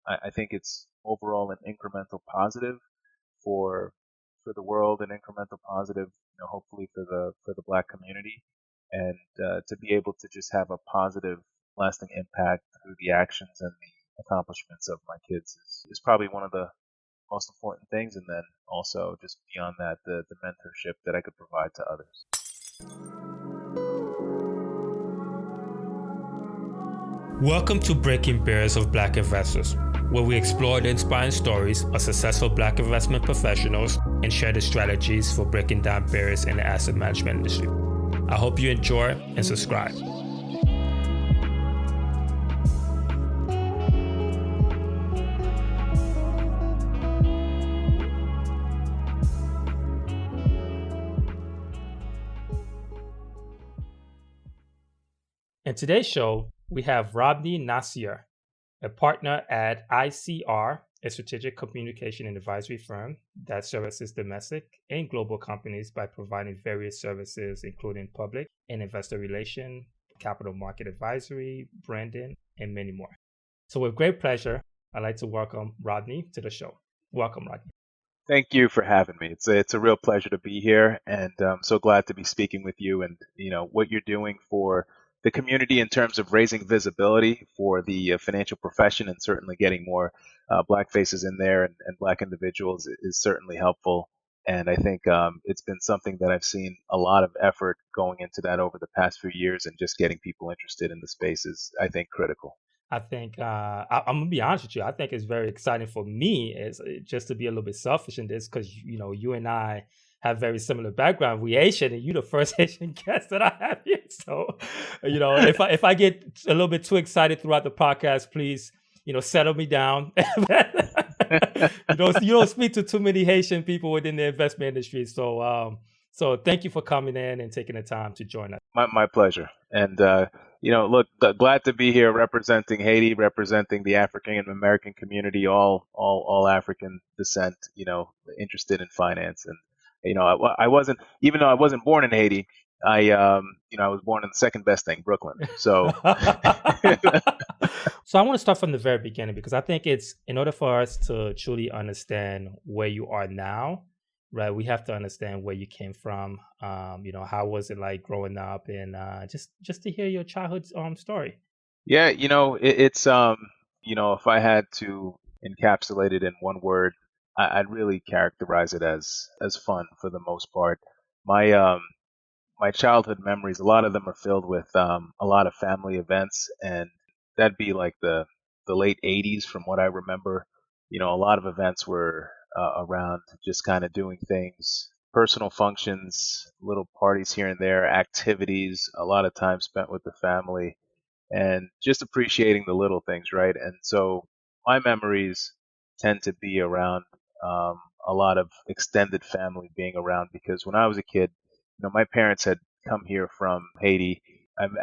I think it's overall an incremental positive for the world, an incremental positive, hopefully for the Black community, and to be able to just have a positive, lasting impact through the actions and the accomplishments of my kids is probably one of the most important things. And then also just beyond that, the mentorship that I could provide to others. Welcome to Breaking Barriers of Black Investors, where we explore the inspiring stories of successful Black investment professionals and share the strategies for breaking down barriers in the asset management industry. I hope you enjoy and subscribe. In today's show, we have Rodny Nacier, a partner at ICR, a strategic communication and advisory firm that services domestic and global companies by providing various services, including public and investor relation, capital market advisory, branding, and many more. So with great pleasure, I'd like to welcome Rodny to the show. Welcome, Rodny. Thank you for having me. It's a real pleasure to be here, and I'm so glad to be speaking with you. And what you're doing for the community in terms of raising visibility for the financial profession, and certainly getting more Black faces in there and Black individuals is certainly helpful. And I think it's been something that I've seen a lot of effort going into that over the past few years, and just getting people interested in the space is, I think, critical. I think I'm gonna be honest with you. I think it's very exciting for me, is just to be a little bit selfish in this, because you and I have very similar background. We Asian, and you the first Asian guest that I have here. So, if I get a little bit too excited throughout the podcast, please settle me down. You don't speak to too many Haitian people within the investment industry. So thank you for coming in and taking the time to join us. My pleasure. And look, glad to be here representing Haiti, representing the African and American community, all African descent. Interested in finance, and I wasn't, even though I wasn't born in Haiti, I was born in the second best thing, Brooklyn. So, So I want to start from the very beginning, because I think it's, in order for us to truly understand where you are now, right, we have to understand where you came from. How was it like growing up, and just to hear your childhood story. yeah, it's if I had to encapsulate it in one word, I'd really characterize it as fun for the most part. My my childhood memories, a lot of them are filled with a lot of family events, and that'd be like the late '80s from what I remember. A lot of events were around just kind of doing things, personal functions, little parties here and there, activities, a lot of time spent with the family, and just appreciating the little things, right? And so my memories tend to be around a lot of extended family being around, because when I was a kid, my parents had come here from Haiti.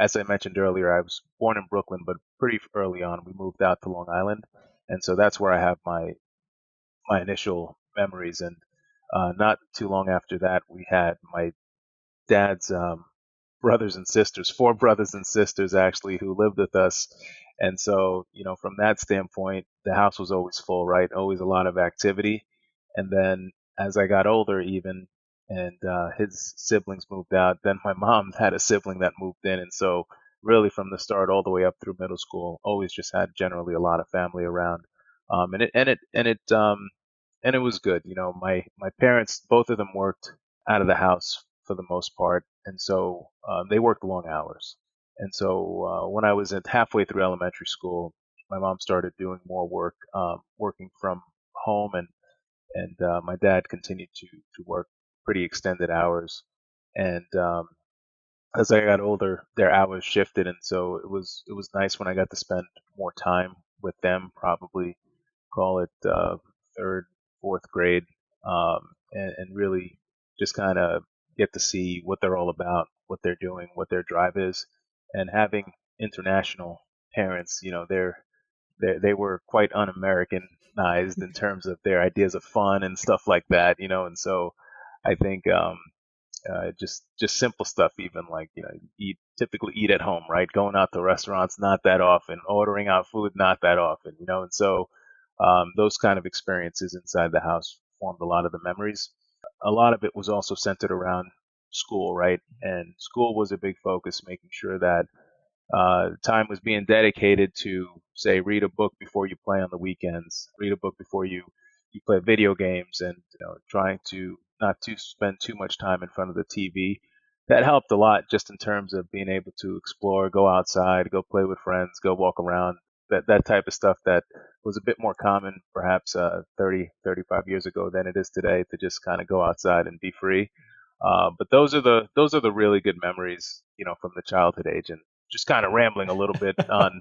As I mentioned earlier, I was born in Brooklyn, but pretty early on we moved out to Long Island, and so that's where I have my initial memories. And not too long after that, we had my dad's brothers and sisters, four brothers and sisters actually, who lived with us. And so, from that standpoint, the house was always full, right? Always a lot of activity. And then as I got older, even, and his siblings moved out, then my mom had a sibling that moved in. And so, really, from the start all the way up through middle school, always just had generally a lot of family around. And it was good. My parents, both of them worked out of the house for the most part, and so they worked long hours. And so when I was at halfway through elementary school, my mom started doing more work, working from home, and my dad continued to work pretty extended hours. And as I got older, their hours shifted, and so it was nice when I got to spend more time with them. Probably call it third, fourth grade, and really just kind of get to see what they're all about, what they're doing, what their drive is. And having international parents, they were quite un-Americanized in terms of their ideas of fun and stuff like that, and so I think just simple stuff, even like typically eat at home, right? Going out to restaurants not that often, ordering out food not that often, and so Those kind of experiences inside the house formed a lot of the memories. A lot of it was also centered around school, right? And school was a big focus, making sure that time was being dedicated to, say, read a book before you play on the weekends, read a book before you play video games, and trying to not to spend too much time in front of the TV. That helped a lot just in terms of being able to explore, go outside, go play with friends, go walk around. That type of stuff that was a bit more common perhaps 30, 35 years ago than it is today, to just kind of go outside and be free. But those are the really good memories, from the childhood age. And just kind of rambling a little bit on,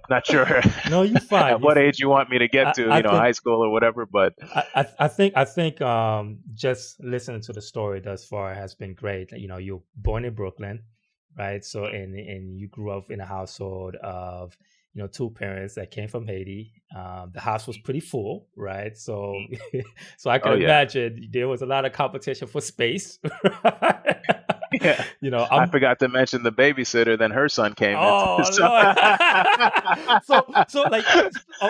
not sure No, you fine. at what age you want me to get to, I think high school or whatever. But I think just listening to the story thus far has been great. You're born in Brooklyn, right? So and you grew up in a household of two parents that came from Haiti. The house was pretty full, right? So mm, so I can oh yeah, imagine there was a lot of competition for space. yeah. I I'm forgot to mention the babysitter. Then her son came in. Oh So Lord. So like,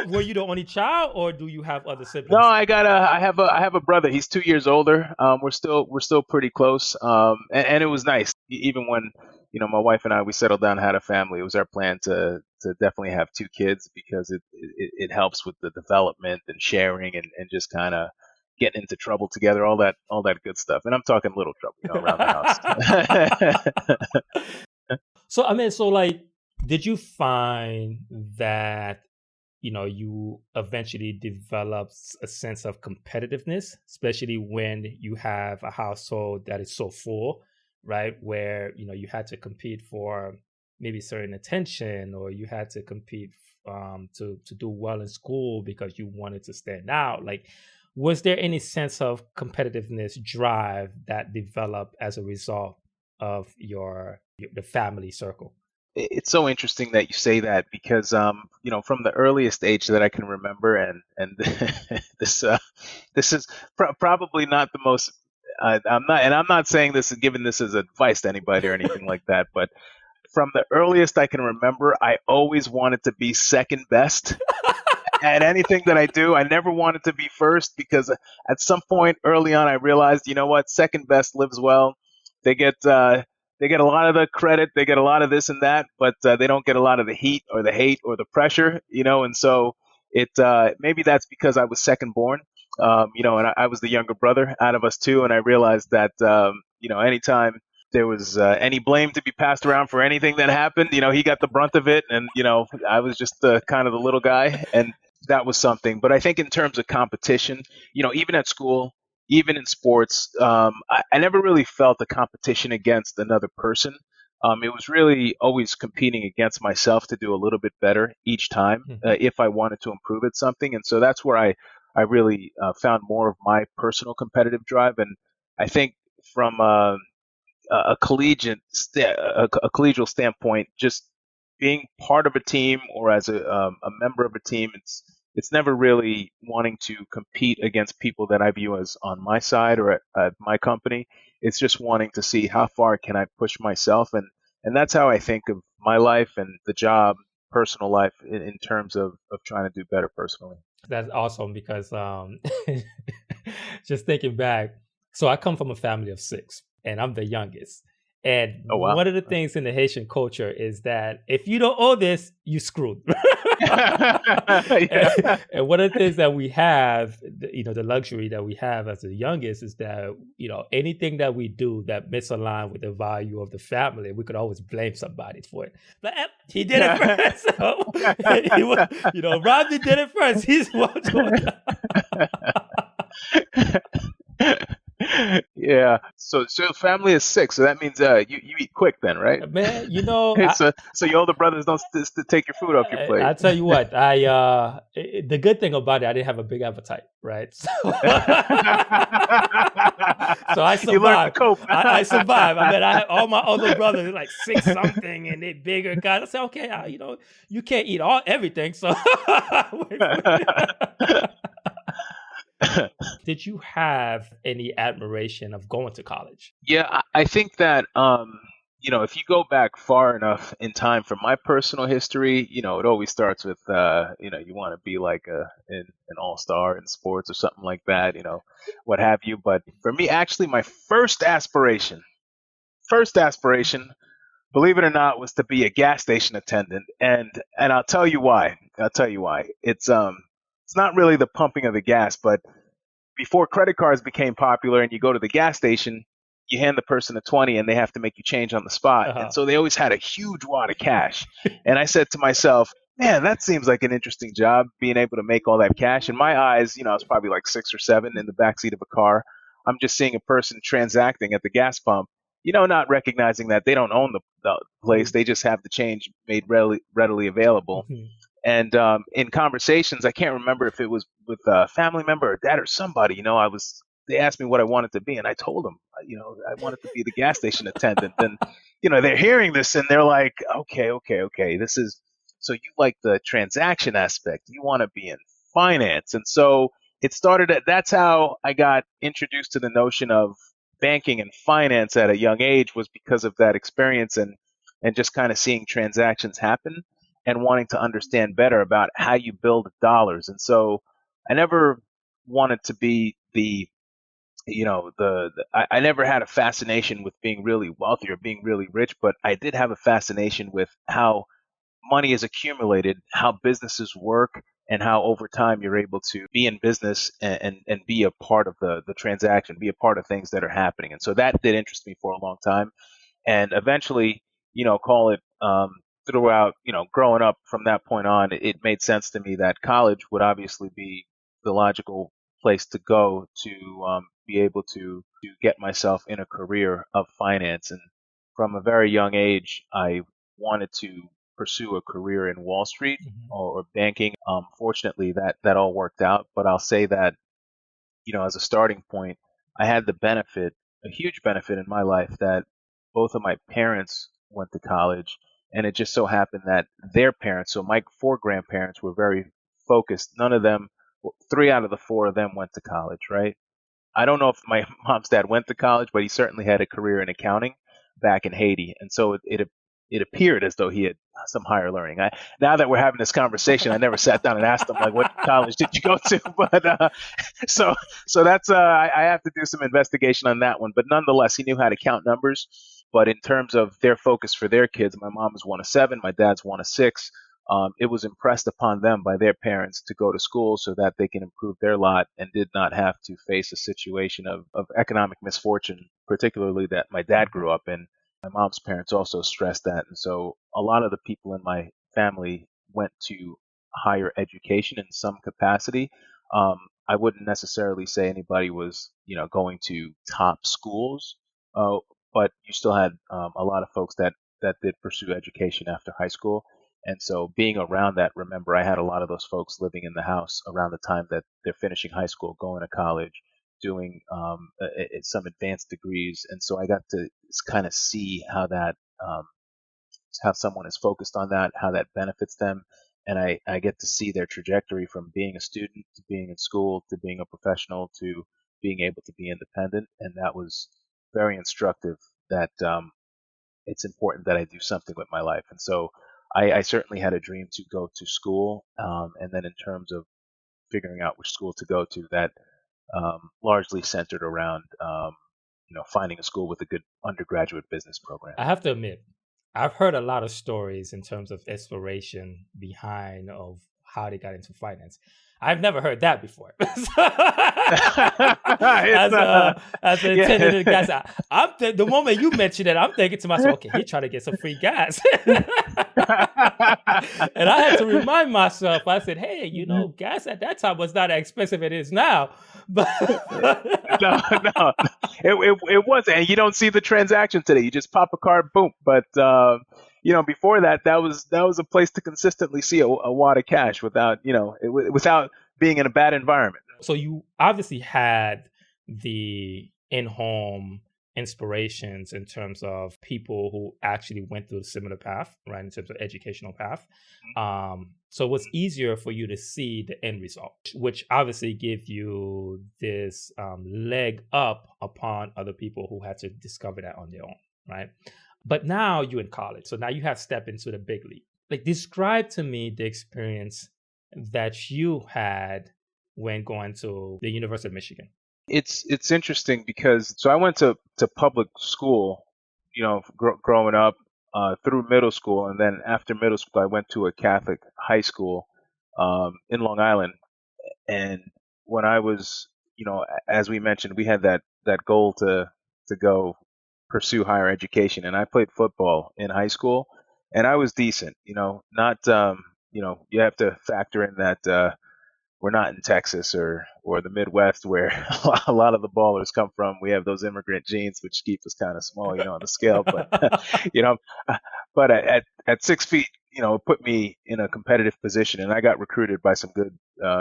were you the only child, or do you have other no, siblings? I have a brother. He's 2 years older. We're still pretty close. And it was nice. Even when my wife and I, we settled down and had a family. It was our plan to definitely have two kids, because it helps with the development and sharing, and just kind of getting into trouble together, all that good stuff. And I'm talking little trouble, around the house. So I mean, so like, did you find that you eventually develop a sense of competitiveness, especially when you have a household that is so full, right? Where you had to compete for maybe certain attention, or you had to compete to do well in school because you wanted to stand out. Like, was there any sense of competitiveness drive that developed as a result of the family circle? It's so interesting that you say that, because from the earliest age that I can remember, and this this is probably not the most. I'm not saying this and giving this as advice to anybody or anything like that, but from the earliest I can remember, I always wanted to be second best at anything that I do. I never wanted to be first, because at some point early on I realized, what, second best lives well. They get a lot of the credit, they get a lot of this and that, but they don't get a lot of the heat or the hate or the pressure, and so it maybe that's because I was second born, and I was the younger brother out of us two, and I realized that anytime there was any blame to be passed around for anything that happened, he got the brunt of it, and I was just kind of the little guy, and that was something. But I think in terms of competition, even at school, even in sports, I never really felt a competition against another person. It was really always competing against myself to do a little bit better each time, Mhm. if I wanted to improve at something. And so that's where I really found more of my personal competitive drive. And I think from a collegial standpoint, just being part of a team, or as a member of a team, it's never really wanting to compete against people that I view as on my side or at my company. It's just wanting to see how far can I push myself, and that's how I think of my life and the job, personal life, in terms of trying to do better personally. That's awesome because just thinking back, so I come from a family of six and I'm the youngest. And Oh wow. one of the things in the Haitian culture is that if you don't owe this, you screwed. and, Yeah. and one of the things that we have, the luxury that we have as the youngest is that, anything that we do that misalign with the value of the family, we could always blame somebody for it. But he did it first. So he was, Rodney did it first. He's one to Yeah. So family is six. So that means you eat quick then, right? man, So your older brothers don't take your food off your plate. I tell you what, the good thing about it, I didn't have a big appetite, right? So, so I You learned to survived. cope. I survived. I mean, I had all my other brothers they're like six something, and they bigger guys. I said, okay, you can't eat everything. So, did you have any admiration of going to college? Yeah, I think that if you go back far enough in time from my personal history, it always starts with, you want to be like an all-star in sports or something like that, what have you. But for me, actually, my first aspiration, believe it or not, was to be a gas station attendant. And I'll tell you why. It's not really the pumping of the gas, but before credit cards became popular and you go to the gas station, you hand the person a 20 and they have to make you change on the spot. And Uh-huh. so they always had a huge wad of cash. And I said to myself, man, that seems like an interesting job, being able to make all that cash. In my eyes, I was probably like 6 or 7 in the backseat of a car. I'm just seeing a person transacting at the gas pump, not recognizing that they don't own the place. They just have the change made readily available. Mhm. And in conversations, I can't remember if it was with a family member or dad or somebody. They asked me what I wanted to be, and I told them, I wanted to be the gas station attendant. And they're hearing this and they're like, okay, okay, okay, this is so you like the transaction aspect. You want to be in finance, and so it started. That's how I got introduced to the notion of banking and finance at a young age, was because of that experience and just kind of seeing transactions happen and wanting to understand better about how you build dollars. And so I never wanted to be I never had a fascination with being really wealthy or being really rich, but I did have a fascination with how money is accumulated, how businesses work, and how over time you're able to be in business and be a part of the transaction, be a part of things that are happening. And so that did interest me for a long time. And eventually, call it throughout, growing up from that point on, it made sense to me that college would obviously be the logical place to go to be able to get myself in a career of finance. And from a very young age, I wanted to pursue a career in Wall Street Mhm. or banking. Fortunately, that all worked out. But I'll say that, as a starting point, I had a huge benefit in my life, that both of my parents went to college, and it just so happened that their parents, so my 4 grandparents, were very focused. None of them, well, 3 out of the 4 of them went to college, right? I don't know if my mom's dad went to college, but he certainly had a career in accounting back in Haiti, and so it appeared as though he had some higher learning. Now that we're having this conversation, I never sat down and asked him like, "What college did you go to?" But so so that's I have to do some investigation on that one. But nonetheless, he knew how to count numbers. But in terms of their focus for their kids, my mom is one of 7, my dad's one of 6. It was impressed upon them by their parents to go to school so that they can improve their lot and did not have to face a situation of economic misfortune, particularly that my dad Mhm. grew up in. My mom's parents also stressed that. And so a lot of the people in my family went to higher education in some capacity. Um, I wouldn't necessarily say anybody was, going to top schools, uh, but you still had a lot of folks that did pursue education after high school. And so being around that, remember, I had a lot of those folks living in the house around the time that they're finishing high school, going to college, doing some advanced degrees. And so I got to kind of see um, how someone is focused on that, how that benefits them. And I get to see their trajectory from being a student to being in school to being a professional to being able to be independent. And that was very instructive, that it's important that I do something with my life. And so I certainly had a dream to go to school. And then in terms of figuring out which school to go to, that largely centered around, finding a school with a good undergraduate business program. I have to admit, I've heard a lot of stories in terms of inspiration behind of how they got into finance. I've never heard that before. It's As an attendant yeah. of gas, the moment you mentioned it, I'm thinking to myself, okay, he's trying to get some free gas. And I had to remind myself, I said, hey, gas at that time was not as expensive as it is now. But No, no, it wasn't. And you don't see the transaction today. You just pop a card, boom. But before that, that was a place to consistently see a wad of cash without, without being in a bad environment. so you obviously had the in-home inspirations in terms of people who actually went through a similar path, right? In terms of educational path. So it was easier for you to see the end result, which obviously gave you this leg up upon other people who had to discover that on their own, right? But now you're in college. So now you have stepped into the big league. Like, describe to me the experience that you had when going to the University of Michigan. It's interesting because so I went to public school, growing up through middle school, and then after middle school, I went to a Catholic high school in Long Island. And when I was, as we mentioned, we had that goal to go pursue higher education, and I played football in high school, and I was decent. Not you have to factor in that. We're not in Texas or the Midwest where a lot of the ballers come from. We have those immigrant genes, which keep us kind of small, on the scale. But you know, but at 6 feet, it put me in a competitive position, and I got recruited by some good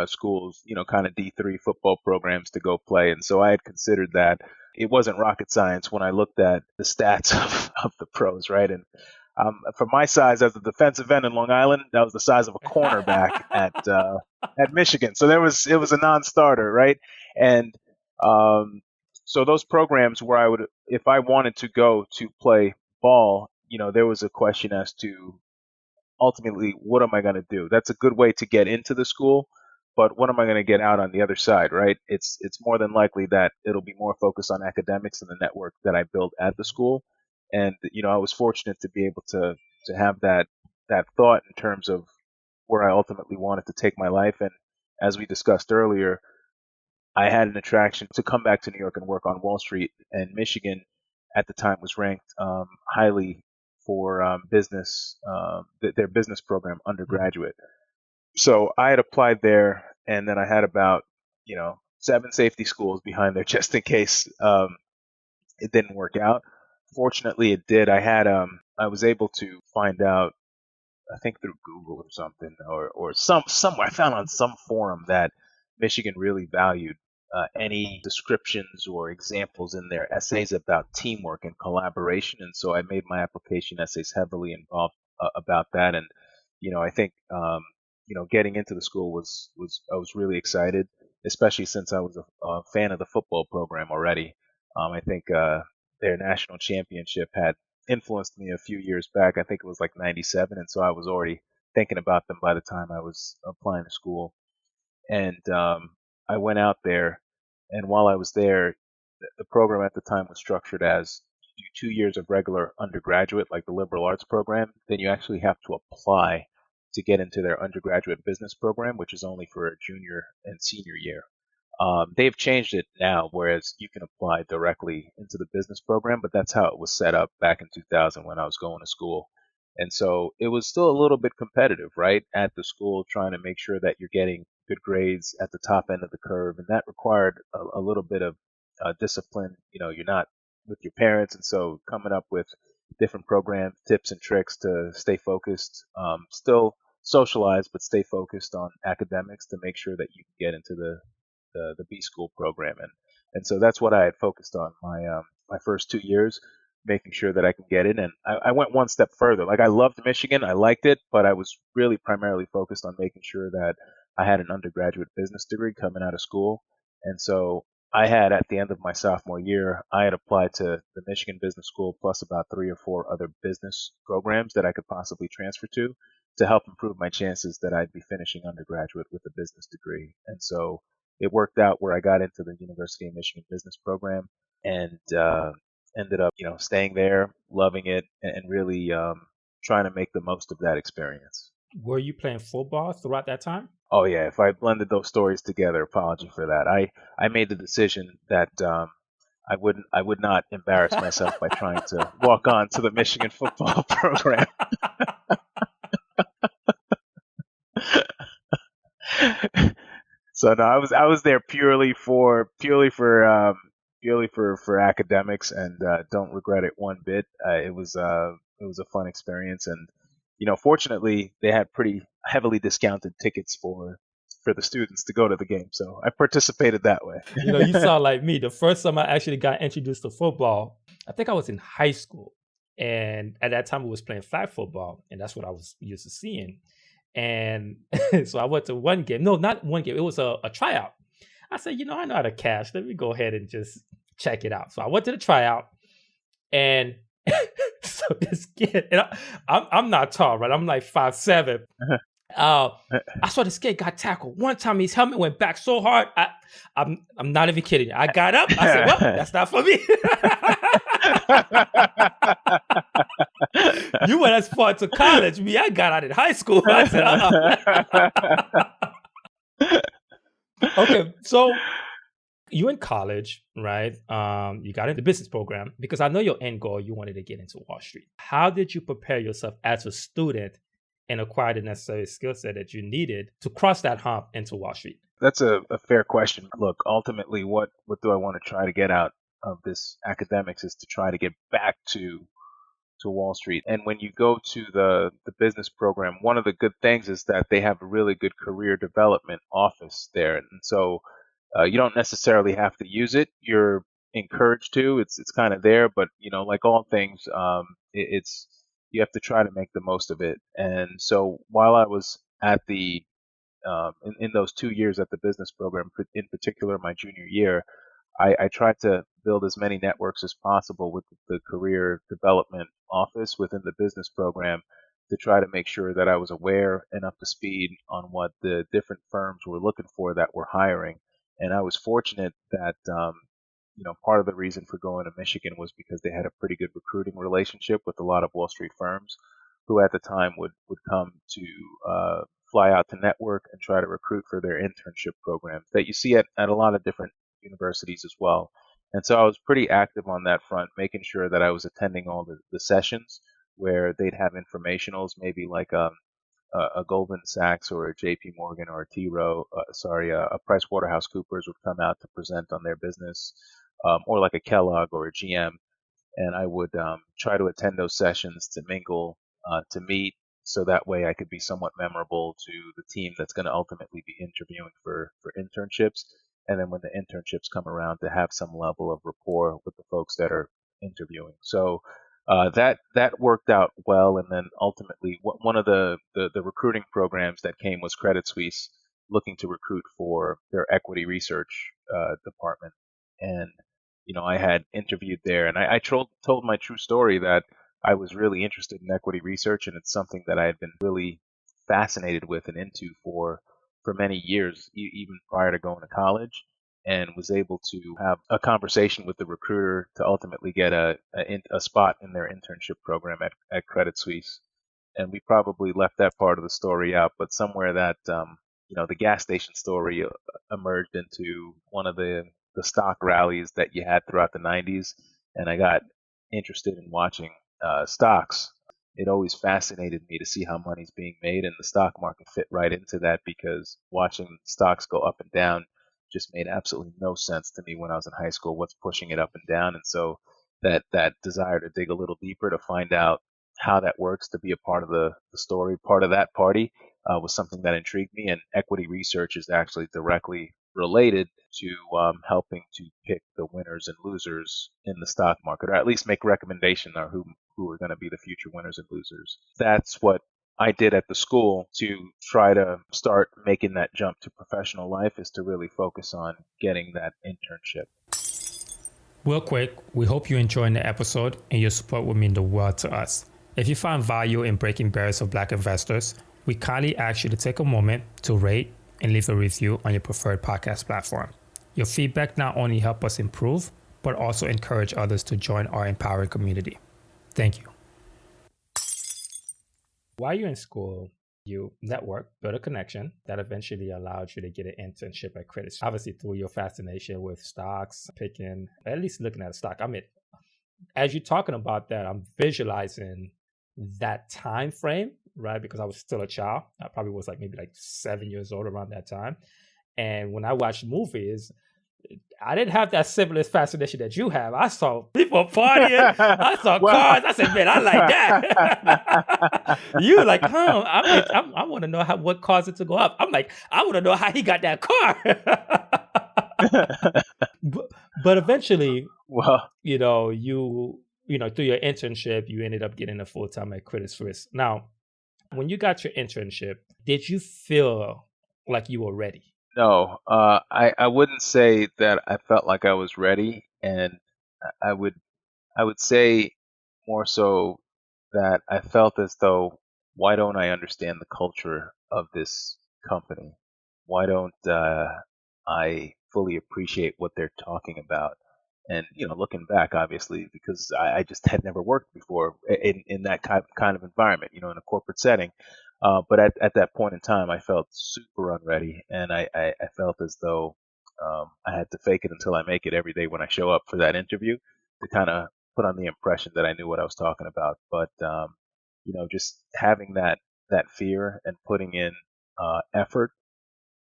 schools, kind of D3 football programs to go play. And so I had considered that it wasn't rocket science when I looked at the stats of the pros, right? And for my size as a defensive end in Long Island, that was the size of a cornerback at Michigan. So it was a non-starter, right? And um, so those programs where I would, if I wanted to go to play ball, there was a question as to ultimately what am I going to do? That's a good way to get into the school, but what am I going to get out on the other side, right? It's more than likely that it'll be more focused on academics and the network that I built at the school. And I was fortunate to be able to have that thought in terms of where I ultimately wanted to take my life. And as we discussed earlier, I had an attraction to come back to New York and work on Wall Street. And Michigan at the time was ranked highly for business, their business program undergraduate. So I had applied there, and then I had about 7 safety schools behind there just in case it didn't work out. Fortunately, it did. I was able to find out, I think through Google or something, or somewhere I found on some forum that Michigan really valued any descriptions or examples in their essays about teamwork and collaboration, and so I made my application essays heavily involved about that. And I think getting into the school was I was really excited, especially since I was a fan of the football program already. I think their national championship had influenced me a few years back. I think it was like '97, and so I was already thinking about them by the time I was applying to school. And I went out there, and while I was there, the program at the time was structured as you do 2 years of regular undergraduate, like the liberal arts program. Then you actually have to apply to get into their undergraduate business program, which is only for a junior and senior year. They've changed it now, whereas you can apply directly into the business program, but that's how it was set up back in 2000 when I was going to school. And so it was still a little bit competitive, right, at the school, trying to make sure that you're getting good grades at the top end of the curve. And that required a little bit of discipline. You're not with your parents. And so coming up with different programs, tips, and tricks to stay focused, still socialize, but stay focused on academics to make sure that you can get into the B school program. And so that's what I had focused on my first 2 years, making sure that I can get in. And I went one step further. Like, I loved Michigan, I liked it, but I was really primarily focused on making sure that I had an undergraduate business degree coming out of school. And so I had, at the end of my sophomore year, I had applied to the Michigan Business School plus about 3 or 4 other business programs that I could possibly transfer to help improve my chances that I'd be finishing undergraduate with a business degree. And so it worked out where I got into the University of Michigan business program, and ended up, staying there, loving it, and really trying to make the most of that experience. Were you playing football throughout that time? Oh yeah, if I blended those stories together, apology for that. I made the decision that I would not embarrass myself by trying to walk on to the Michigan football program. So no, I was there purely for academics, and don't regret it one bit. It was a fun experience, and fortunately they had pretty heavily discounted tickets for the students to go to the game, so I participated that way. You sound like me. The first time I actually got introduced to football, I think I was in high school. And at that time, we was playing flag football, and that's what I was used to seeing. And so I went to one game. No, not one game. It was a tryout. I said, I know how to catch. Let me go ahead and just check it out. So I went to the tryout, and so So this kid, and I'm not tall, right? I'm like 5'7". I saw this kid got tackled. One time his helmet went back so hard. I'm not even kidding you. I got up. I said, well, that's not for me. You went as far to college. Me, I got out in high school. I said, okay, so you in college, right? You got into the business program because I know your end goal, you wanted to get into Wall Street. How did you prepare yourself as a student and acquire the necessary skill set that you needed to cross that hump into Wall Street? That's a fair question. Look, ultimately, what do I want to try to get out of this academics is to try to get back to Wall Street. And when you go to the business program, one of the good things is that they have a really good career development office there. And so you don't necessarily have to use it. You're encouraged to. It's kind of there, but like all things, it's you have to try to make the most of it. And so while I was at the in those 2 years at the business program, in particular my junior year, I tried to build as many networks as possible with the career development office within the business program to try to make sure that I was aware and up to speed on what the different firms were looking for that were hiring. And I was fortunate that, part of the reason for going to Michigan was because they had a pretty good recruiting relationship with a lot of Wall Street firms who at the time would come to fly out to network and try to recruit for their internship programs that you see at a lot of different universities as well. And so I was pretty active on that front, making sure that I was attending all the sessions where they'd have informationals, maybe like a Goldman Sachs or a JP Morgan or a T. Rowe, a Price Waterhouse Coopers would come out to present on their business, or like a Kellogg or a GM, and I would try to attend those sessions to mingle, to meet, so that way I could be somewhat memorable to the team that's going to ultimately be interviewing for internships. And then when the internships come around, to have some level of rapport with the folks that are interviewing. So that worked out well. And then ultimately, one of the recruiting programs that came was Credit Suisse looking to recruit for their equity research department. And I had interviewed there, and I told my true story that I was really interested in equity research, and it's something that I had been really fascinated with and into for many years, even prior to going to college, and was able to have a conversation with the recruiter to ultimately get a spot in their internship program at Credit Suisse. And we probably left that part of the story out, but somewhere that the gas station story emerged into one of the stock rallies that you had throughout the 90s, and I got interested in watching stocks. It always fascinated me to see how money's being made, and the stock market fit right into that because watching stocks go up and down just made absolutely no sense to me when I was in high school. What's pushing it up and down? And so that desire to dig a little deeper to find out how that works, to be a part of the story, part of that party, was something that intrigued me. And equity research is actually directly related to helping to pick the winners and losers in the stock market, or at least make recommendation on who are going to be the future winners and losers. That's what I did at the school to try to start making that jump to professional life, is to really focus on getting that internship. Real quick, we hope you're enjoying the episode and your support would mean the world to us. If you find value in breaking barriers of Black investors, we kindly ask you to take a moment to rate and leave a review on your preferred podcast platform. Your feedback not only helps us improve, but also encourage others to join our empowering community. Thank you. While you're in school, you network, build a connection that eventually allowed you to get an internship at Credit Suisse. Obviously, through your fascination with stocks, picking, at least looking at a stock. I mean, as you're talking about that, I'm visualizing that time frame, right? Because I was still a child. I probably was maybe 7 years old around that time. And when I watched movies, I didn't have that similar fascination that you have. I saw people partying. I saw cars. I said, man, I like that. You were like, I want to know what caused it to go up. I'm like, I want to know how he got that car. but eventually, Well, you through your internship, you ended up getting a full-time at Credit Suisse. Now, when you got your internship, did you feel like you were ready? No, I wouldn't say that I felt like I was ready, and I would say more so that I felt as though, why don't I understand the culture of this company? Why don't I fully appreciate what they're talking about? And looking back, obviously, because I just had never worked before in that kind of environment, in a corporate setting. But at that point in time, I felt super unready, and I felt as though I had to fake it until I make it every day when I show up for that interview to kind of put on the impression that I knew what I was talking about. But just having that fear and putting in effort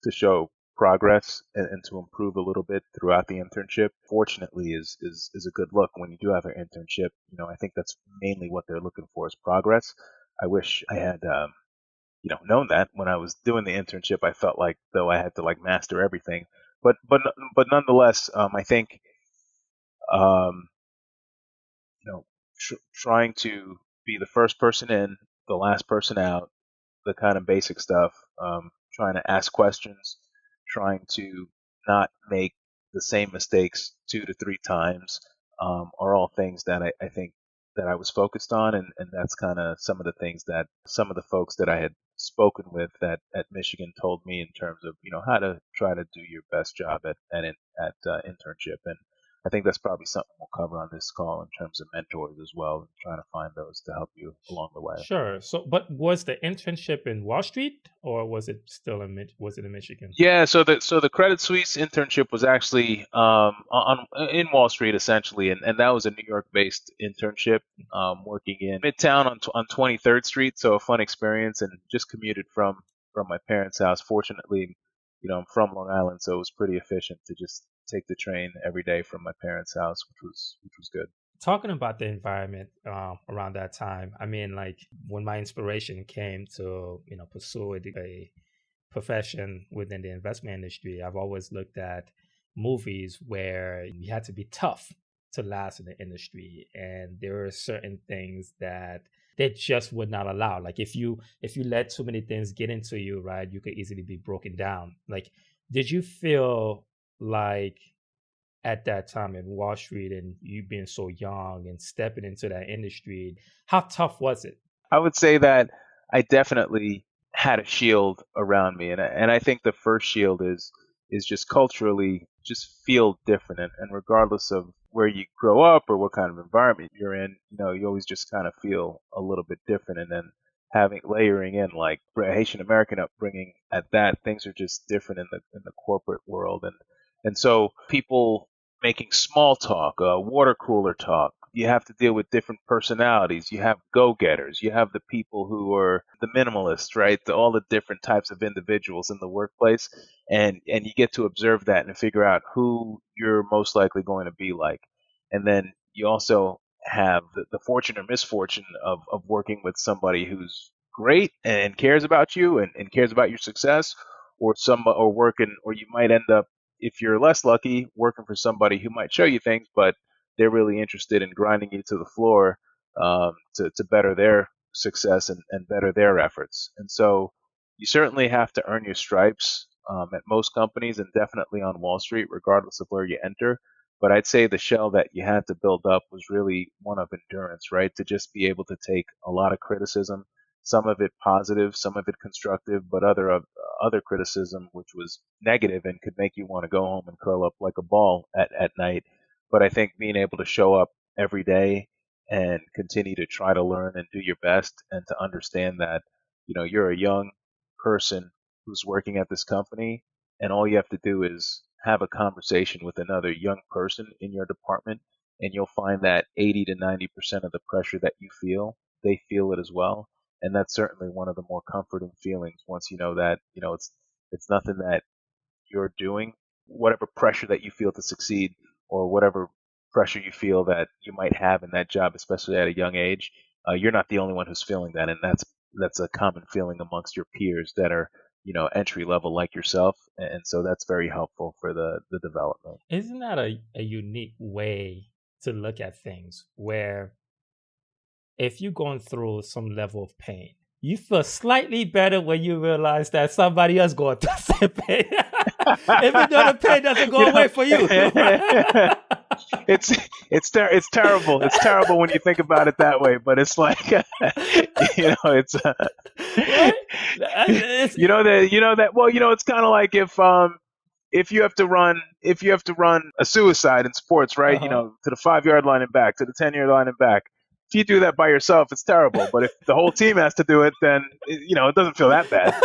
to show progress and to improve a little bit throughout the internship, fortunately, is a good look when you do have an internship. I think that's mainly what they're looking for is progress. I wish I had known that when I was doing the internship. I felt like though I had to like master everything, but nonetheless, I think um, trying to be the first person in, the last person out, the kind of basic stuff, trying to ask questions, trying to not make the same mistakes 2 to 3 times, are all things that I think that I was focused on, and that's kind of some of the things that some of the folks that I had spoken with at Michigan told me in terms of how to try to do your best job at internship. And I think that's probably something we'll cover on this call in terms of mentors as well, and trying to find those to help you along the way. Sure. So, but was the internship in Wall Street, or was it still was it in Michigan? Yeah, so the Credit Suisse internship was actually in Wall Street essentially, and that was a New York-based internship, working in Midtown on 23rd Street. So a fun experience, and just commuted from my parents' house. Fortunately, I'm from Long Island, so it was pretty efficient to just take the train every day from my parents' house, which was good. Talking about the environment around that time, I mean, like when my inspiration came to pursue a profession within the investment industry, I've always looked at movies where you had to be tough to last in the industry, and there are certain things that they just would not allow. Like if you let too many things get into you, right, you could easily be broken down. Like, did you feel like at that time in Wall Street and you being so young and stepping into that industry, how tough was it? I would say that I definitely had a shield around me, and I think the first shield is just culturally just feel different, and regardless of where you grow up or what kind of environment you're in, you always just kind of feel a little bit different, and then having layering in like Haitian American upbringing at that, things are just different in the corporate world, and so people making small talk, water cooler talk. You have to deal with different personalities. You have go-getters. You have the people who are the minimalists, right? All the different types of individuals in the workplace, and you get to observe that and figure out who you're most likely going to be like. And then you also have the fortune or misfortune of working with somebody who's great and cares about you and cares about your success, or working, or you might end up, if you're less lucky, working for somebody who might show you things, but they're really interested in grinding you to the floor, to better their success and better their efforts. And so you certainly have to earn your stripes, at most companies, and definitely on Wall Street, regardless of where you enter. But I'd say the shell that you had to build up was really one of endurance, right? To just be able to take a lot of criticism, some of it positive, some of it constructive, but other criticism which was negative and could make you want to go home and curl up like a ball at night. But I think being able to show up every day and continue to try to learn and do your best, and to understand that you're a young person who's working at this company, and all you have to do is have a conversation with another young person in your department, and you'll find that 80 to 90% of the pressure that you feel, they feel it as well. And that's certainly one of the more comforting feelings once you know that it's nothing that you're doing, whatever pressure that you feel to succeed, or whatever pressure you feel that you might have in that job, especially at a young age. You're not the only one who's feeling that, and that's a common feeling amongst your peers that are entry level like yourself, and so that's very helpful for the development. Isn't that a unique way to look at things where if you're going through some level of pain, you feel slightly better when you realize that somebody else going through the same pain, even though the pain doesn't you go know, away for you. it's it's terrible. It's terrible when you think about it that way. But it's like, it's What? It's, you know that. Well, it's kind of like if you have to run a suicide in sports, right? uh-huh. To the 5 yard line and back, to the 10 yard line and back. If you do that by yourself, it's terrible. But if the whole team has to do it, then it doesn't feel that bad.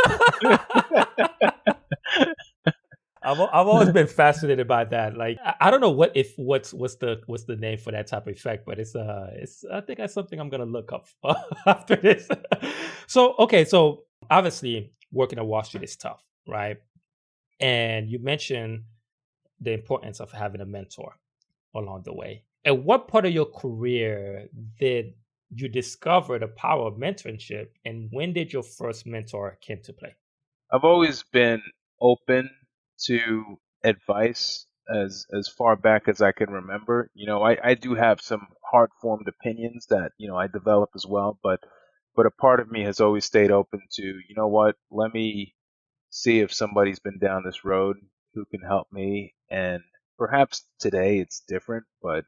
I've always been fascinated by that. Like I don't know what's the name for that type of effect, but it's I think that's something I'm gonna look up after this. So okay, so obviously working at Wall Street is tough, right? And you mentioned the importance of having a mentor along the way. At what part of your career did you discover the power of mentorship, and when did your first mentor came to play? I've always been open to advice as far back as I can remember. I do have some hard formed opinions that, I develop as well, but a part of me has always stayed open to, what, let me see if somebody's been down this road who can help me. And perhaps today it's different, but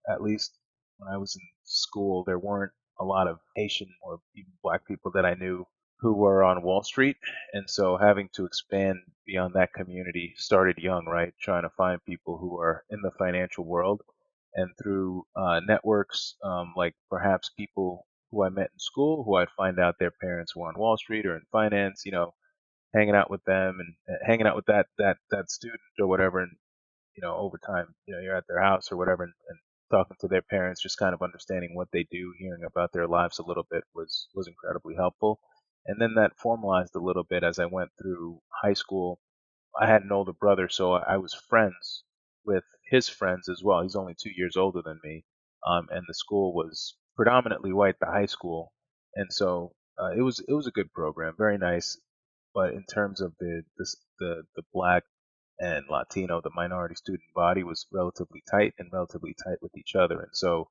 at least when I was in school, there weren't a lot of Asian or even black people that I knew who were on Wall Street. And so having to expand beyond that community started young, right? Trying to find people who are in the financial world. And through networks, like perhaps people who I met in school, who I'd find out their parents were on Wall Street or in finance, hanging out with them and hanging out with that student or whatever, and over time, you're at their house or whatever, and talking to their parents, just kind of understanding what they do, hearing about their lives a little bit was incredibly helpful. And then that formalized a little bit as I went through high school. I had an older brother, so I was friends with his friends as well. He's only 2 years older than me, and the school was predominantly white, the high school, and so it was a good program, very nice. But in terms of the black and Latino, the minority student body was relatively tight and relatively tight with each other, and so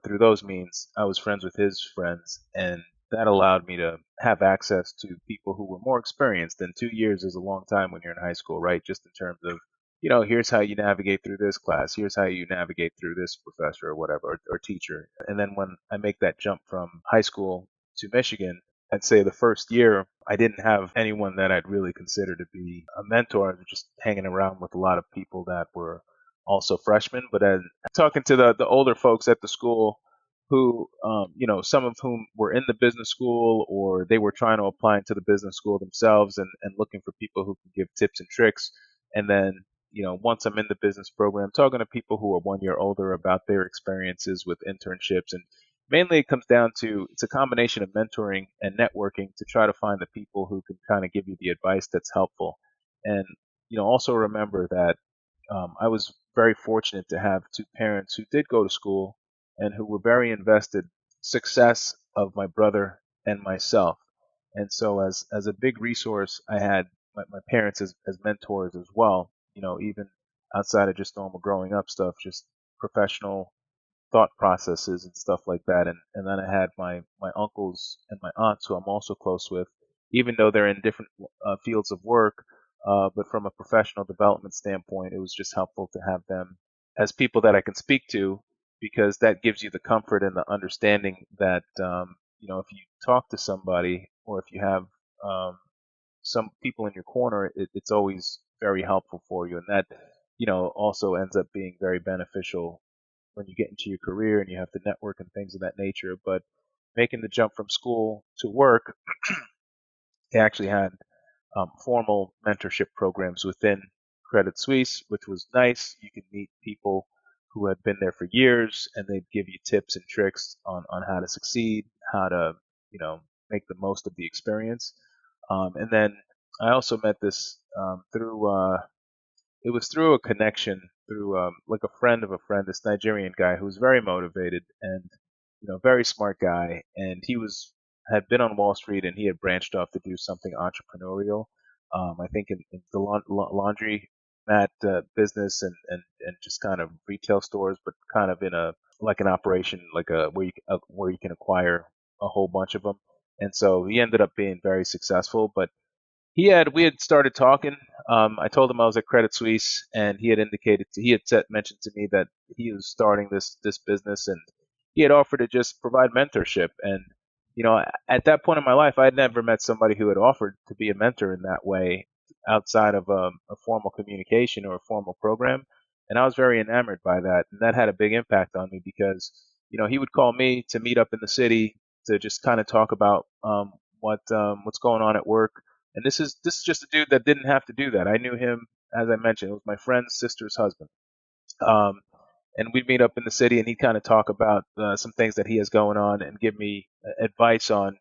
through those means, I was friends with his friends, and that allowed me to have access to people who were more experienced. And 2 years is a long time when you're in high school, right? Just in terms of, here's how you navigate through this class, here's how you navigate through this professor or whatever, or teacher. And then when I make that jump from high school to Michigan, I'd say the first year, I didn't have anyone that I'd really consider to be a mentor. I was just hanging around with a lot of people that were also freshmen. But then talking to the older folks at the school who, some of whom were in the business school or they were trying to apply into the business school themselves, and looking for people who can give tips and tricks. And then, once I'm in the business program, talking to people who are 1 year older about their experiences with internships. And mainly it comes down to it's a combination of mentoring and networking to try to find the people who can kind of give you the advice that's helpful. And, also remember that I was very fortunate to have two parents who did go to school and who were very invested success of my brother and myself. And so as a big resource, I had my parents as mentors as well, even outside of just normal growing up stuff, just professional thought processes and stuff like that. And then I had my uncles and my aunts who I'm also close with, even though they're in different fields of work. But from a professional development standpoint, it was just helpful to have them as people that I can speak to, because that gives you the comfort and the understanding that, if you talk to somebody or if you have some people in your corner, it's always very helpful for you. And that, also ends up being very beneficial when you get into your career and you have to network and things of that nature. But making the jump from school to work, they actually had formal mentorship programs within Credit Suisse, which was nice. You could meet people who had been there for years, and they'd give you tips and tricks on how to succeed, how to, make the most of the experience. And then I also met this through it was through a connection through like a friend of a friend, this Nigerian guy who was very motivated and very smart guy, and he had been on Wall Street and he had branched off to do something entrepreneurial. I think in the laundry mat business and just kind of retail stores, but kind of in a like an operation like a where you can acquire a whole bunch of them. And so he ended up being very successful, but we had started talking. I told him I was at Credit Suisse, and he had mentioned to me that he was starting this business, and he had offered to just provide mentorship. And at that point in my life, I had never met somebody who had offered to be a mentor in that way, outside of a formal communication or a formal program. And I was very enamored by that, and that had a big impact on me because he would call me to meet up in the city to just kind of talk about what's going on at work. And this is just a dude that didn't have to do that. I knew him, as I mentioned, it was my friend's sister's husband. Um, and we'd meet up in the city, and he'd kind of talk about some things that he has going on, and give me advice on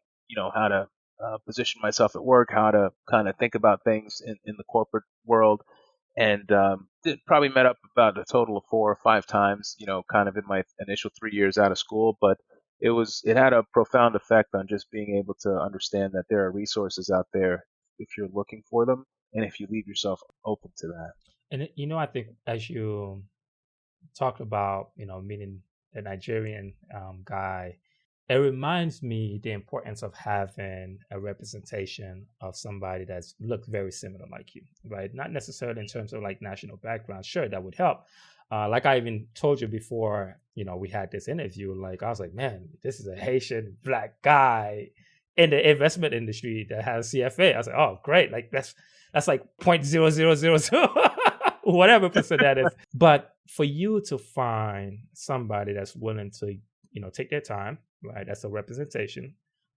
how to position myself at work, how to kind of think about things in the corporate world. And it probably met up about a total of 4 or 5 times, kind of in my initial 3 years out of school. But it had a profound effect on just being able to understand that there are resources out there if you're looking for them, and if you leave yourself open to that. And I think as you talked about, meeting the Nigerian guy, it reminds me the importance of having a representation of somebody that's looked very similar like you, right? Not necessarily in terms of like national background. Sure, that would help. Like I even told you before, we had this interview. Like I was like, man, this is a Haitian black guy in the investment industry that has CFA. I was like, oh, great! Like that's like 0.0000 whatever percent that is. But for you to find somebody that's willing to, take their time, right? That's a representation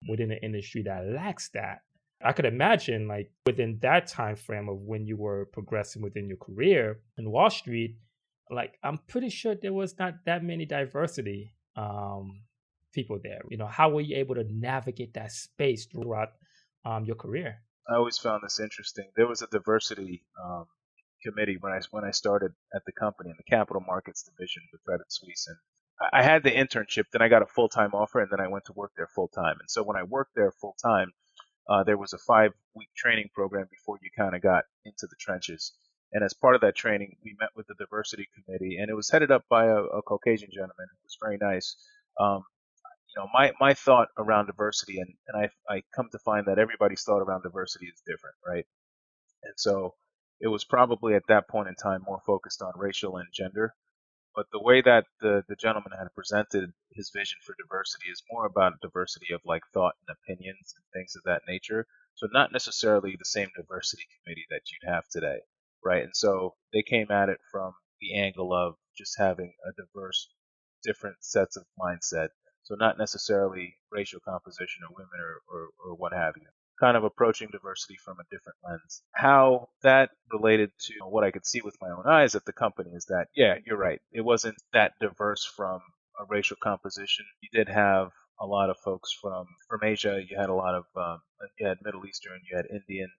within an industry that lacks that. I could imagine like within that time frame of when you were progressing within your career in Wall Street, like I'm pretty sure there was not that many diversity people there. How were you able to navigate that space throughout your career? I always found this interesting. There was a diversity committee when I started at the company in the capital markets division with Credit Suisse, and I had the internship. Then I got a full time offer, and then I went to work there full time. And so when I worked there full time, there was a 5 week training program before you kind of got into the trenches. And as part of that training, we met with the diversity committee, and it was headed up by a Caucasian gentleman who was very nice. Um, my thought around diversity, and I come to find that everybody's thought around diversity is different, right? And so it was probably at that point in time more focused on racial and gender. But the way that the gentleman had presented his vision for diversity is more about diversity of like thought and opinions and things of that nature. So not necessarily the same diversity committee that you'd have today, right? And so they came at it from the angle of just having a diverse, different sets of mindset. So not necessarily racial composition or women or what have you. Kind of approaching diversity from a different lens. How that related to what I could see with my own eyes at the company is that, yeah, you're right. It wasn't that diverse from a racial composition. You did have a lot of folks from Asia. You had a lot of you had Middle Eastern, you had Indian,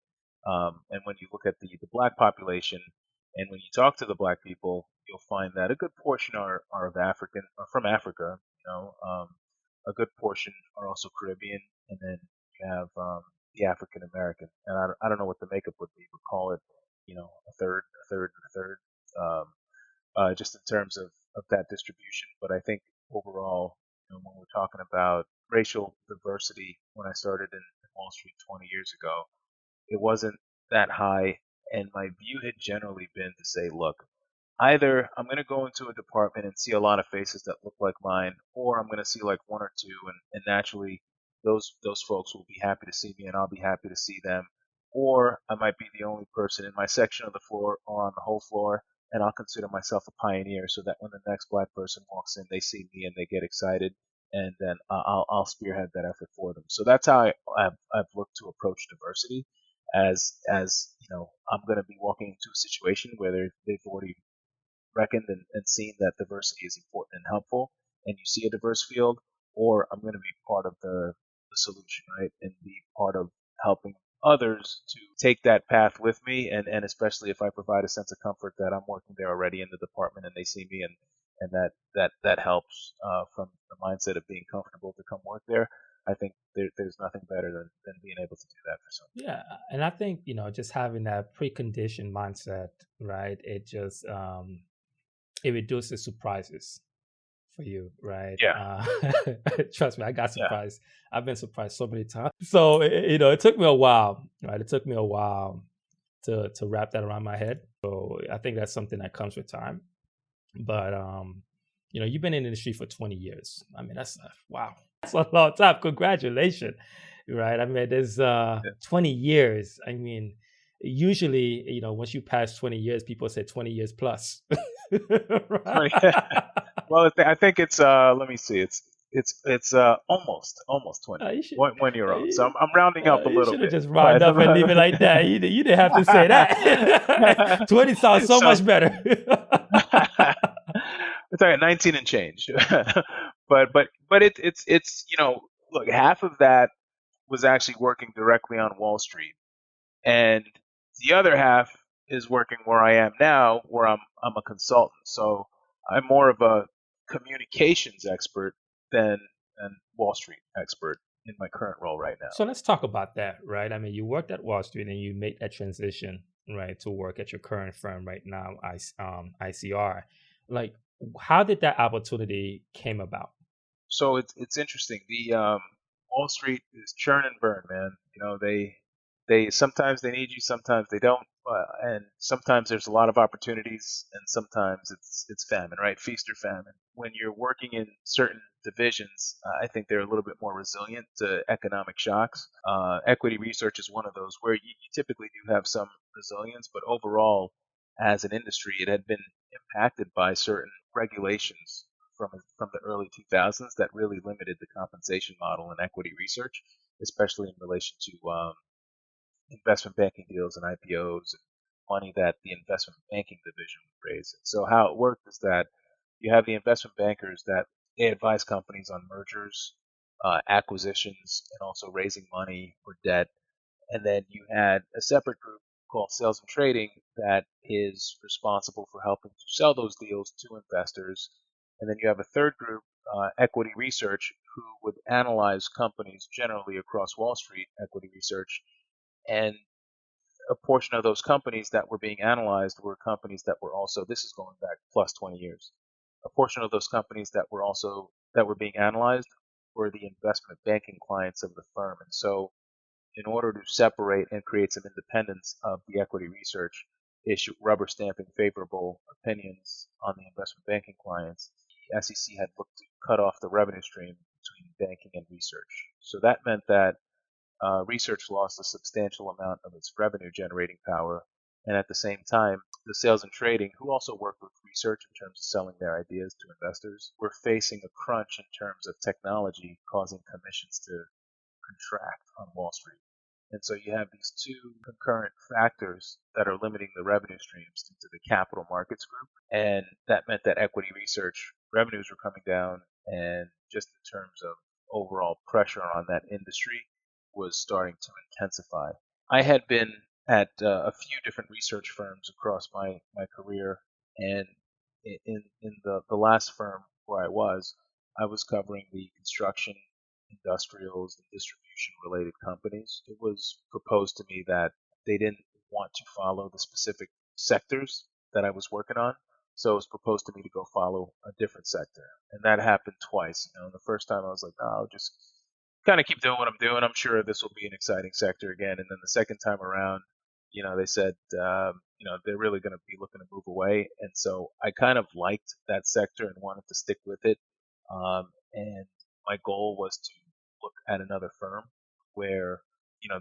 and when you look at the black population, and when you talk to the black people, you'll find that a good portion are of African or from Africa. A good portion are also Caribbean, and then you have the African American, and I don't know what the makeup would be, but call it, a third, a third, and a third, just in terms of that distribution. But I think overall, when we're talking about racial diversity, when I started in Wall Street 20 years ago, it wasn't that high, and my view had generally been to say, look, either I'm going to go into a department and see a lot of faces that look like mine, or I'm going to see like one or two, and naturally those folks will be happy to see me, and I'll be happy to see them. Or I might be the only person in my section of the floor or on the whole floor, and I'll consider myself a pioneer, so that when the next black person walks in, they see me and they get excited, and then I'll spearhead that effort for them. So that's how I've looked to approach diversity, as I'm going to be walking into a situation where they've already reckoned and seen that diversity is important and helpful, and you see a diverse field, or I'm going to be part of the solution, right, and be part of helping others to take that path with me, and especially if I provide a sense of comfort that I'm working there already in the department and they see me, and that helps from the mindset of being comfortable to come work there. I think there's nothing better than being able to do that for someone. Yeah, and I think just having that preconditioned mindset, right? It just it reduces surprises for you, right? Yeah, Trust me, I got yeah, surprised. I've been surprised so many times. So it took me a while, right? It took me a while to wrap that around my head. So I think that's something that comes with time. But you've been in the industry for 20 years. I mean, wow, that's a long time. Congratulations, right? I mean, there's yeah. 20 years. I mean, usually, once you pass 20 years, people say 20 years plus. Twenty. Well, I think it's let me see, it's almost 20. You should, One year old. So you, I'm rounding up a you little should have bit, just round but up and leave it like that. You didn't have to say that. 20 sounds so so much better. we're talking 19 and change. But it's look, half of that was actually working directly on Wall Street, and the other half is working where I am now, where I'm a consultant. So I'm more of a communications expert than an Wall Street expert in my current role right now. So let's talk about that, right? I mean, you worked at Wall Street and you made that transition, right, to work at your current firm right now, ICR. Like, how did that opportunity came about? So it's interesting. The Wall Street is churn and burn, man. They sometimes they need you, sometimes they don't, and sometimes there's a lot of opportunities, and sometimes it's famine, right? Feast or famine. When you're working in certain divisions, I think they're a little bit more resilient to economic shocks. Equity research is one of those where you typically do have some resilience, but overall, as an industry, it had been impacted by certain regulations from the early 2000s that really limited the compensation model in equity research, especially in relation to investment banking deals and IPOs and money that the investment banking division would raise. So how it worked is that you have the investment bankers that they advise companies on mergers, acquisitions, and also raising money or debt. And then you had a separate group called sales and trading that is responsible for helping to sell those deals to investors. And then you have a third group, equity research, who would analyze companies generally across Wall Street, equity research. And a portion of those companies that were being analyzed were companies that were also, this is going back plus 20 years. A portion of those companies that were being analyzed were the investment banking clients of the firm. And so in order to separate and create some independence of the equity research issue, rubber stamping favorable opinions on the investment banking clients, the SEC had looked to cut off the revenue stream between banking and research. So that meant that research lost a substantial amount of its revenue generating power. And at the same time, the sales and trading, who also worked with research in terms of selling their ideas to investors, were facing a crunch in terms of technology, causing commissions to contract on Wall Street. And so you have these two concurrent factors that are limiting the revenue streams to the capital markets group. And that meant that equity research revenues were coming down, and just in terms of overall pressure on that industry was starting to intensify. I had been at a few different research firms across my career, and in the last firm where I was covering the construction, industrials, and distribution related companies. It was proposed to me that they didn't want to follow the specific sectors that I was working on. So it was proposed to me to go follow a different sector. And that happened twice. The first time I was like, oh, I'll just kind of keep doing what I'm doing. I'm sure this will be an exciting sector again. And then the second time around, they said, they're really going to be looking to move away. And so I kind of liked that sector and wanted to stick with it. And my goal was to look at another firm where,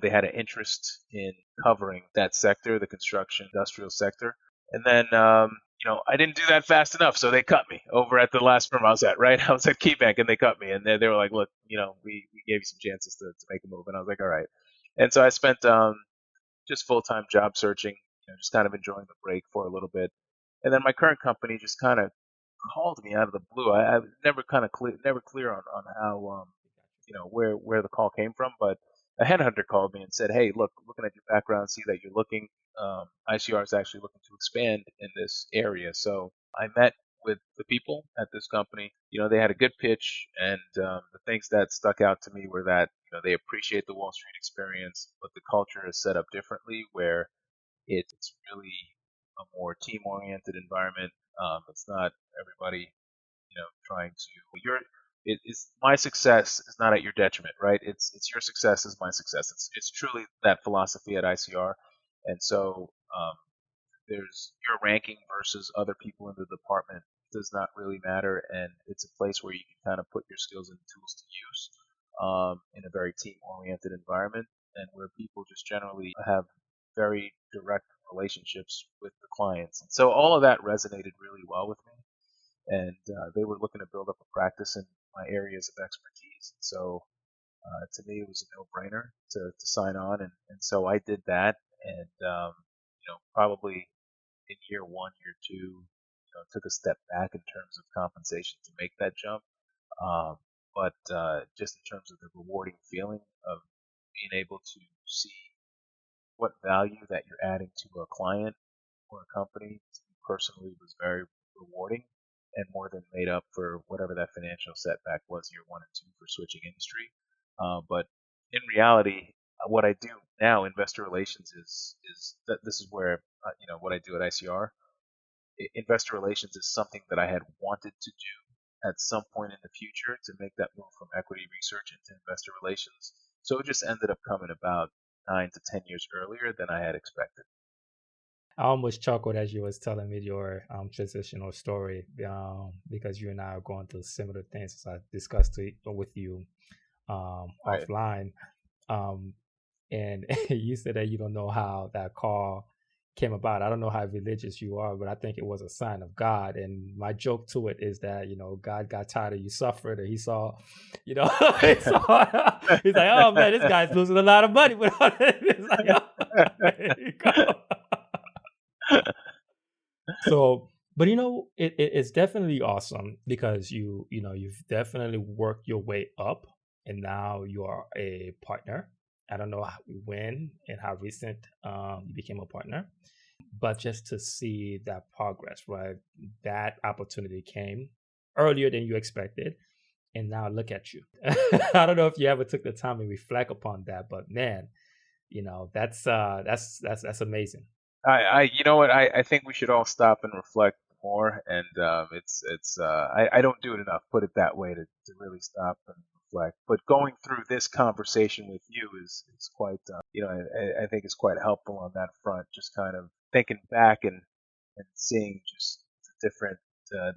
they had an interest in covering that sector, the construction industrial sector. And then, I didn't do that fast enough, so they cut me over at the last firm I was at, right? I was at KeyBank, and they cut me, and they were like, look, we gave you some chances to make a move. And I was like, all right. And so I spent just full-time job searching, just kind of enjoying the break for a little bit. And then my current company just kind of called me out of the blue. I was never clear on how where the call came from, but a headhunter called me and said, "Hey, look, looking at your background, see that you're looking. ICR is actually looking to expand in this area." So I met with the people at this company. They had a good pitch, and the things that stuck out to me were that they appreciate the Wall Street experience, but the culture is set up differently, where it's really a more team-oriented environment. It's not everybody trying to it's my success is not at your detriment, right? It's your success is my success. It's truly that philosophy at ICR, and so there's your ranking versus other people in the department does not really matter, and it's a place where you can kind of put your skills and tools to use in a very team-oriented environment, and where people just generally have very direct relationships with the clients. And so all of that resonated really well with me, and they were looking to build up a practice in my areas of expertise. So to me, it was a no-brainer to sign on, and so I did that, and probably in year one, year two, took a step back in terms of compensation to make that jump. But just in terms of the rewarding feeling of being able to see what value that you're adding to a client or a company, to me personally was very rewarding and more than made up for whatever that financial setback was year one and two for switching industry. But in reality, what I do now, investor relations, is that this is where what I do at ICR. Investor relations is something that I had wanted to do at some point in the future to make that move from equity research into investor relations. So it just ended up coming about 9 to 10 years earlier than I had expected. I almost chuckled as you was telling me your transitional story because you and I are going through similar things as I discussed with you Right. offline. And you said that you don't know how that call came about. I don't know how religious you are, but I think it was a sign of God. And my joke to it is that, God got tired of you suffering and he saw, he saw, he's like, oh man, this guy's losing a lot of money with all this. It's like, oh, there you go. So, but it's definitely awesome because you've definitely worked your way up and now you are a partner. I don't know when and how recent you became a partner, but just to see that progress, right? That opportunity came earlier than you expected, and now look at you. I don't know if you ever took the time to reflect upon that, but man, that's amazing. You know what? I think we should all stop and reflect more, and I don't do it enough. Put it that way to really stop and reflect. But going through this conversation with you is quite, I think it's quite helpful on that front. Just kind of thinking back and seeing just the different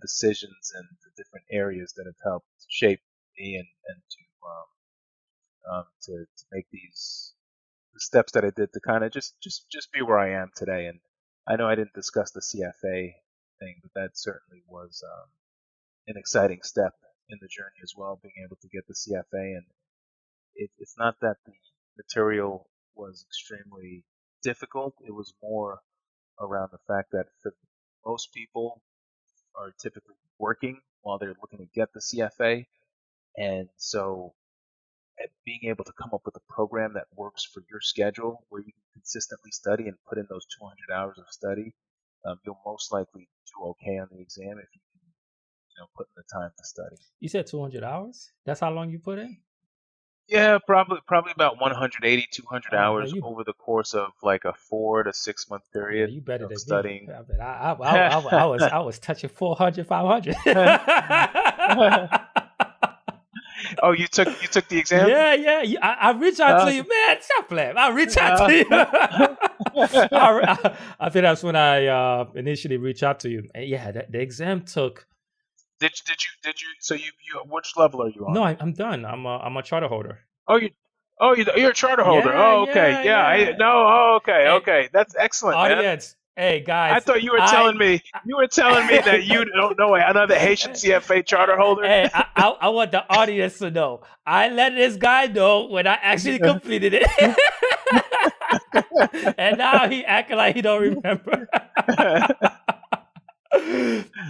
decisions and the different areas that have helped shape me and to make these the steps that I did to kind of just be where I am today. And I know I didn't discuss the CFA thing, but that certainly was an exciting step in the journey as well, being able to get the CFA. And it's not that the material was extremely difficult. It was more around the fact that for most people are typically working while they're looking to get the CFA. And so being able to come up with a program that works for your schedule where you can consistently study and put in those 200 hours of study, you'll most likely do okay on the exam if you can, put in the time to study. You said 200 hours? That's how long you put in? Yeah, probably about 180, 200 Oh man, hours you over the course of like a 4 to 6 month man, period you better of than me. studying. I mean, I was touching 400, 500. Oh, you took the exam? Yeah, yeah. I reach out to Uh, you, man. Stop playing. I reach out to uh, you. I think that's when I initially reached out to you. And yeah, the exam took. did you? So you which level are you on? No, I'm done. I'm a charter holder. Oh, you're a charter holder. Yeah, Oh, okay. yeah, Yeah, yeah. no. Oh, okay, And okay. That's excellent, man. audience, hey I guys, thought you were telling I. me that you don't know another Haitian CFA charter holder. Hey, I want the audience to know. I let this guy know when I actually completed it. And now he acting like he don't remember.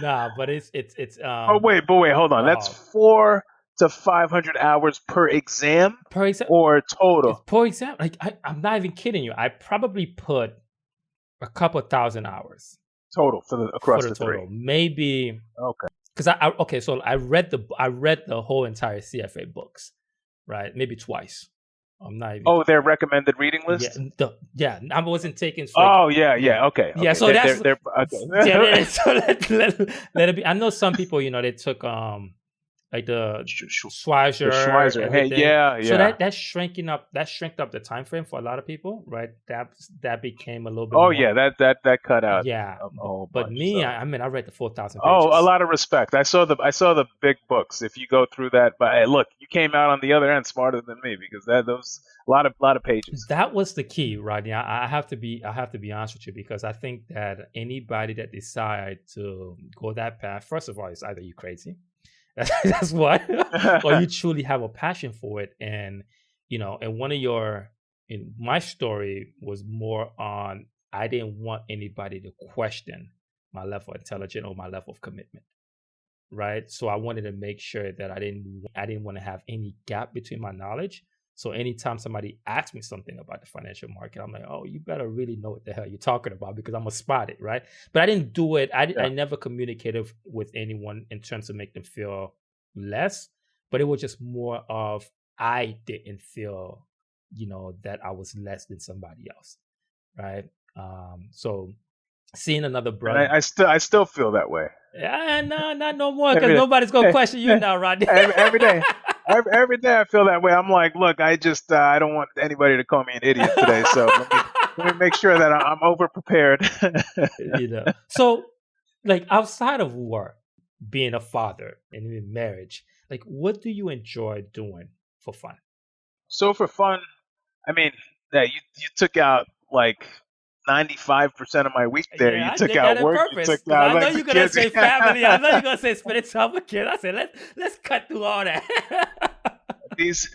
Nah, but it's But wait, hold on. That's oh, 4 to 500 hours per exam per example, or it's total? for example, like I'm not even kidding you. I probably put a couple thousand hours Total for across the the three. total. Maybe Okay. because okay, so I read the whole entire CFA books, right? Maybe twice. I'm not even. Oh, their recommended reading Yeah, list. yeah. I wasn't taking like Oh yeah, yeah, yeah. Okay, yeah. okay. So that's They're yeah. okay. So let it be. I know some people, they took like the The Schweizer, Schweizer. Hey, everything. yeah, So yeah. that shrinked up the time frame for a lot of people, right? That became a little bit Oh more. yeah, that cut out Yeah, a whole but bunch. me, So I mean, I read the 4,000 oh, a pages. lot of respect. I saw the big books. If you go through that, but hey, look, you came out on the other end smarter than me because that those a lot of pages. That was the key, Rodney. I have to be honest with you because I think that anybody that decide to go that path, first of all, it's either you crazy, that's what, or you truly have a passion for it. And and one of your in my story was more on I didn't want anybody to question my level of intelligence or my level of commitment, right? So I wanted to make sure that I didn't want to have any gap between my knowledge. So anytime somebody asks me something about the financial market, I'm like, oh, you better really know what the hell you're talking about because I'm gonna spot it, right? But I didn't do it. I Yeah, never communicated with anyone in terms of make them feel less, but it was just more of I didn't feel, that I was less than somebody else, right? So seeing another and brother, I still feel that way. no, not no more, because Every nobody's gonna day, question you now, Rodney. every day. Every day I feel that way. I'm like, look, I don't want anybody to call me an idiot today, so let me make sure that I'm over prepared. So, like outside of work, being a father and in marriage, like what do you enjoy doing for fun? So for fun, I mean, yeah, you took out like 95% of my week there. Yeah, You I took did that out on work. You purpose took because out I know like the you're gonna kids. say family. I know you're gonna say spending time with kids. I said let's cut through all that. these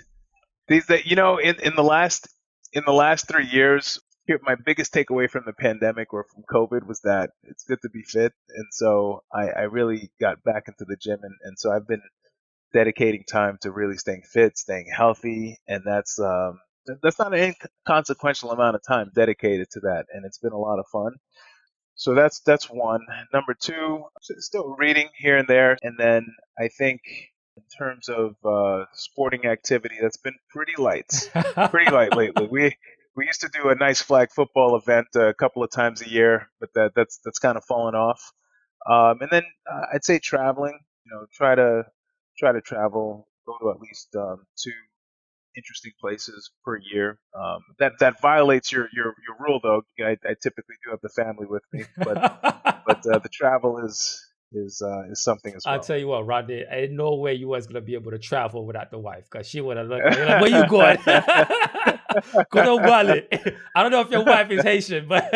these that in the last 3 years, here, my biggest takeaway from the pandemic or from COVID was that it's good to be fit, and so I really got back into the gym, and so I've been dedicating time to really staying fit, staying healthy, and that's not an inconsequential amount of time dedicated to that, and it's been a lot of fun. So that's one. Number two, still reading here and there, and then I think in terms of sporting activity, that's been pretty light lately. We used to do a nice flag football event a couple of times a year, but that's kind of fallen off. And then I'd say traveling. Try to travel, go to at least two interesting places per year. That violates your rule though. I typically do have the family with me, but the travel is something as I'll well. tell you what, Rodney, ain't no way you was gonna be able to travel without the wife, because she would have looked at you like, where you going? Go to wallet. I don't know if your wife is Haitian, but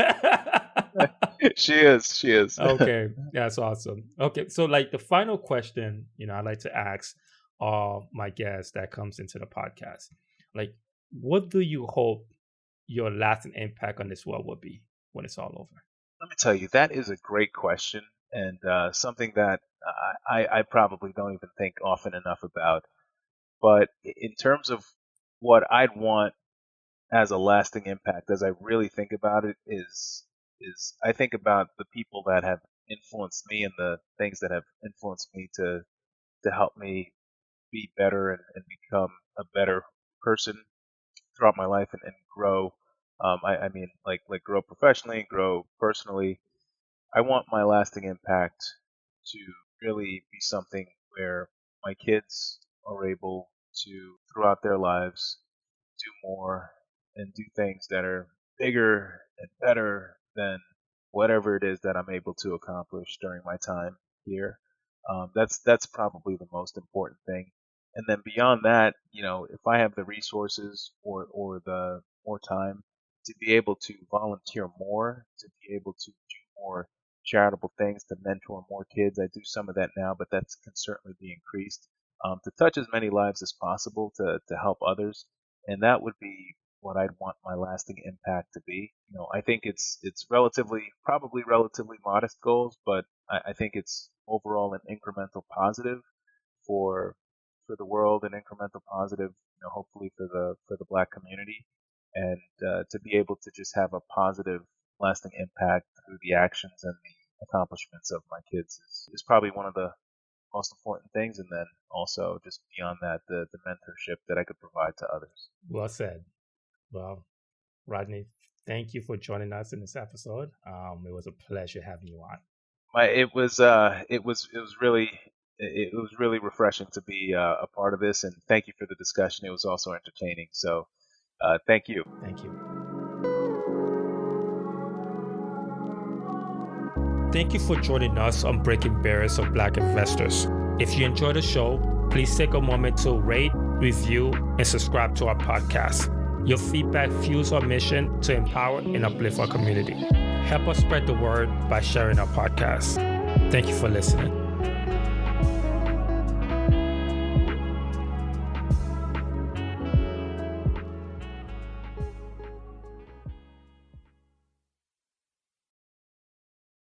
She is. She is. okay, that's awesome. Okay, so like the final question, I like to ask all my guests that comes into the podcast, like, what do you hope your lasting impact on this world will be when it's all over? Let me tell you, that is a great question and something that I probably don't even think often enough about. But in terms of what I'd want as a lasting impact, as I really think about it, is I think about the people that have influenced me and the things that have influenced me to help me be better and become a better person throughout my life and grow. I mean, like grow professionally and grow personally. I want my lasting impact to really be something where my kids are able to, throughout their lives, do more and do things that are bigger and better than whatever it is that I'm able to accomplish during my time here. That's probably the most important thing. And then beyond that, if I have the resources or the more time to be able to volunteer more, to be able to do more charitable things, to mentor more kids. I do some of that now, but that can certainly be increased. To touch as many lives as possible to help others, and that would be what I'd want my lasting impact to be. I think it's probably relatively modest goals, but I think it's overall an incremental positive for for the world, an incremental positive, hopefully for the Black community, and to be able to just have a positive, lasting impact through the actions and the accomplishments of my kids is probably one of the most important things, and then also just beyond that, the mentorship that I could provide to others. Well said. Well, Rodny, thank you for joining us in this episode. It was a pleasure having you on. It was really refreshing to be a part of this, and thank you for the discussion. It was also entertaining. So, thank you. Thank you. Thank you for joining us on Breaking Barriers of Black Investors. If you enjoyed the show, please take a moment to rate, review, and subscribe to our podcast. Your feedback fuels our mission to empower and uplift our community. Help us spread the word by sharing our podcast. Thank you for listening.